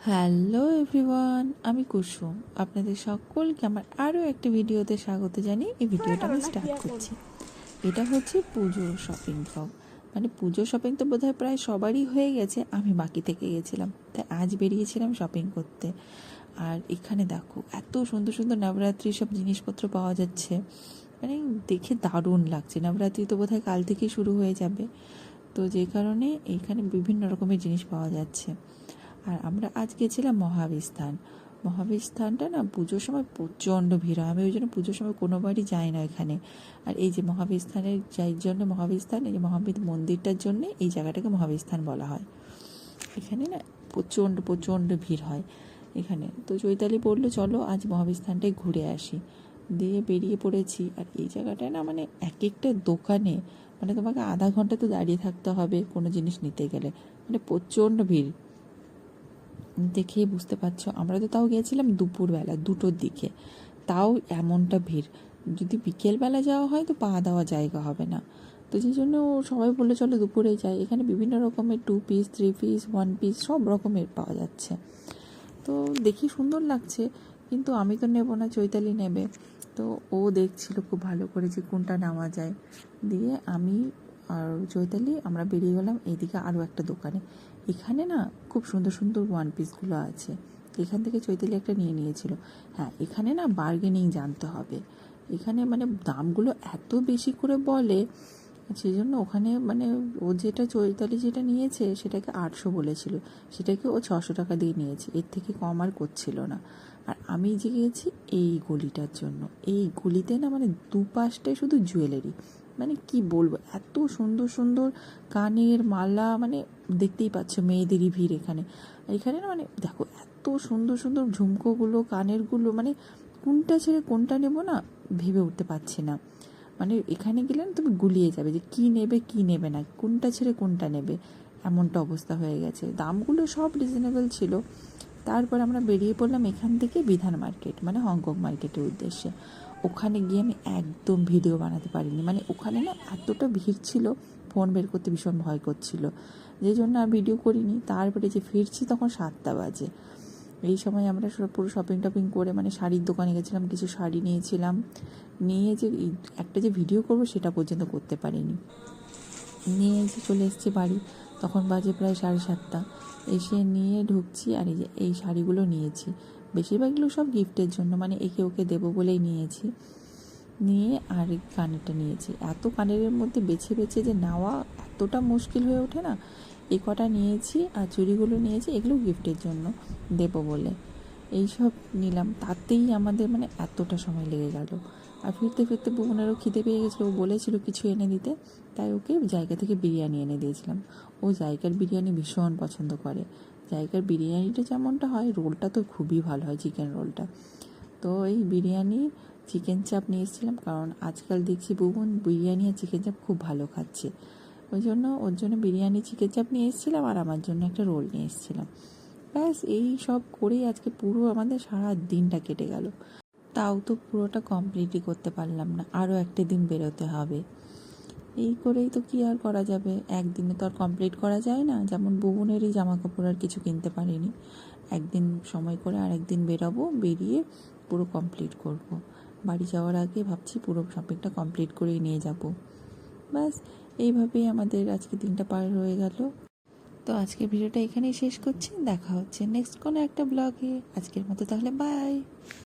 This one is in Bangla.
হ্যালো এভরিওয়ান, আমি কুসুম। আপনাদের সকলকে আমার আরও একটা ভিডিওতে স্বাগত জানিয়ে এই ভিডিওটা আমি স্টার্ট করছি। এটা হচ্ছে পুজোর শপিং ব্লগ। মানে পুজো শপিং তো বোধহয় প্রায় সবারই হয়ে গেছে, আমি বাকি থেকে গেছিলাম, তাই আজ বেরিয়েছিলাম শপিং করতে। আর এখানে দেখো এত সুন্দর সুন্দর নবরাত্রির সব জিনিসপত্র পাওয়া যাচ্ছে, মানে দেখে দারুণ লাগছে। নবরাত্রি তো বোধহয় কাল থেকেই শুরু হয়ে যাবে, তো যে কারণে এইখানে বিভিন্ন রকমের জিনিস পাওয়া যাচ্ছে। আর আমরা আজ গেছিলাম মহাবিস্থান। মহাবিস্থানটা না পুজোর সময় প্রচণ্ড ভিড় হয়, আমি ওই জন্য পুজোর সময় কোনোবারই যাই না এখানে। আর এই যে মহাবিস্থানের যাই জন্য মহাবিস্থান, এই যে মহাবীর মন্দিরটার জন্যে এই জায়গাটাকে মহাবিস্থান বলা হয়। এখানে না প্রচণ্ড প্রচণ্ড ভিড় হয় এখানে। তো চৈতালি বললো চলো আজ মহাবিস্থানটাই ঘুরে আসি, দিয়ে বেরিয়ে পড়েছি। আর এই জায়গাটায় না মানে এক একটা দোকানে মানে তোমাকে আধা ঘন্টা তো দাঁড়িয়ে থাকতে হবে কোনো জিনিস নিতে গেলে, মানে প্রচণ্ড ভিড়। দেখেই বুঝতে পারছো, আমরা তো তাও গিয়েছিলাম দুপুরবেলা 2টোর দিকে, তাও এমনটা ভিড়। যদি বিকেলবেলা যাওয়া হয় তো পা দেওয়া জায়গা হবে না। তো সেই জন্য সবাই বললো চলো দুপুরে যাই। এখানে বিভিন্ন রকমের 2 পিস 3 পিস 1 পিস সব রকমের পাওয়া যাচ্ছে। তো দেখি সুন্দর লাগছে, কিন্তু আমি তো নেব না, চৈতালি নেবে। তো ও দেখছিল খুব ভালো করে যে কোনটা নেওয়া যায়। দিয়ে আমি আর চৈতালি আমরা বেরিয়ে গেলাম এইদিকে আরও একটা দোকানে। এখানে না খুব সুন্দর সুন্দর 1 পিসগুলো আছে, এখান থেকে চৈতালি একটা নিয়ে নিয়েছিল। হ্যাঁ, এখানে না বার্গেনিং জানতে হবে। এখানে মানে দামগুলো এত বেশি করে বলে, সেই জন্য ওখানে মানে ও যেটা চৈতালি যেটা নিয়েছে সেটাকে 800 বলেছিল, সেটাকে ও 600 টাকা দিয়ে নিয়েছে, এর থেকে কম আর করছিল না। আর আমি যে গিয়েছি এই গলিটার জন্য, এই গলিতে না মানে দুপাশটায় শুধু জুয়েলারি, মানে কি বলবো এত সুন্দর সুন্দর কানের মালা, মানে দেখতেই পাচ্ছ মেয়েদেরই ভিড় এখানে। এখানে না মানে দেখো এত সুন্দর সুন্দর ঝুমকোগুলো কানেরগুলো, মানে কোনটা ছেড়ে কোনটা নেব না ভেবে উঠতে পারছি না। মানে এখানে গেলে না তুমি গুলিয়ে যাবে যে কী নেবে কী নেবে না, কোনটা ছেড়ে কোনটা নেবে, এমনটা অবস্থা হয়ে গেছে। দামগুলো সব রিজনেবল ছিল। তারপর আমরা বেরিয়ে পড়লাম এখান থেকে বিধান মার্কেট, মানে হংকং মার্কেটের উদ্দেশ্যে। ওখানে গিয়ে আমি একদম ভিডিও বানাতে পারিনি, মানে ওখানে না এতটা ভিড় ছিল, ফোন বের করতে ভীষণ ভয় করছিল, যে জন্য আর ভিডিও করিনি। তারপরে যে ফিরছি তখন 7টা বাজে। এই সময় আমরা পুরো শপিং টপিং করে মানে শাড়ির দোকানে গেছিলাম, কিছু শাড়ি নিয়েছিলাম, নিয়ে যে একটা যে ভিডিও করব সেটা পর্যন্ত করতে পারিনি। নিয়ে যে চলে এসেছি বাড়ি, তখন বাজে প্রায় 7:30। এসে নিয়ে ঢুকছি, আর এই যে এই শাড়িগুলো নিয়েছি, বেশিরভাগগুলো সব গিফটের জন্য, মানে একে ওকে দেবো বলেই নিয়েছি। নিয়ে আর কানেরটা নিয়েছি। এত কানের মধ্যে বেছে বেছে যে নেওয়া এতটা মুশকিল হয়ে ওঠে না, এই কটা নিয়েছি। আর চুড়িগুলো নিয়েছি, এগুলো গিফটের জন্য দেবো বলে এইসব নিলাম। তাতেই আমাদের মানে এতটা সময় লেগে গেল। আর ফিরতে ফিরতে বোনেরও খিদে পেয়ে গেছিলো, ও বলেছিল কিছু এনে দিতে, তাই ওকে জায়গা থেকে বিরিয়ানি এনে দিয়েছিলাম। ও জায়গার বিরিয়ানি ভীষণ পছন্দ করে। জায়গার বিরিয়ানিটা যেমনটা হয়, রোলটা তো খুবই ভালো হয়, চিকেন রোলটা। তো এই বিরিয়ানি চিকেন চাপ নিয়ে এসেছিলাম, কারণ আজকাল দেখছি বুবন বিরিয়ানি আর চিকেন চাপ খুব ভালো খাচ্ছে, ওই জন্য ওর জন্য বিরিয়ানি চিকেন চাপ নিয়ে এসেছিলাম, আর আমার জন্য একটা রোল নিয়ে এসেছিলাম। ব্যাস এই সব করেই আজকে পুরো আমাদের সারা দিনটা কেটে গেল। তাও তো পুরোটা কমপ্লিটই করতে পারলাম না, আরও একটা দিন বেরোতে হবে। এই করেই তো কি আর করা যাবে, একদিনে তো আর কমপ্লিট করা যায় না। যেমন বুবনেরই জামা কাপড় আর কিছু কিনতে পারিনি, একদিন সময় করে আর একদিন বেরোবো, বেরিয়ে পুরো কমপ্লিট করব। বাড়ি যাওয়ার আগে ভাবছি পুরো শপিংটা কমপ্লিট করেই নিয়ে যাব। ব্যাস এইভাবেই আমাদের আজকে দিনটা পার হয়ে গেল। তো আজকের ভিডিওটা এখানেই শেষ করছি, দেখা হচ্ছে নেক্সট কোনো একটা ব্লগে। আজকের মতো তাহলে বাই।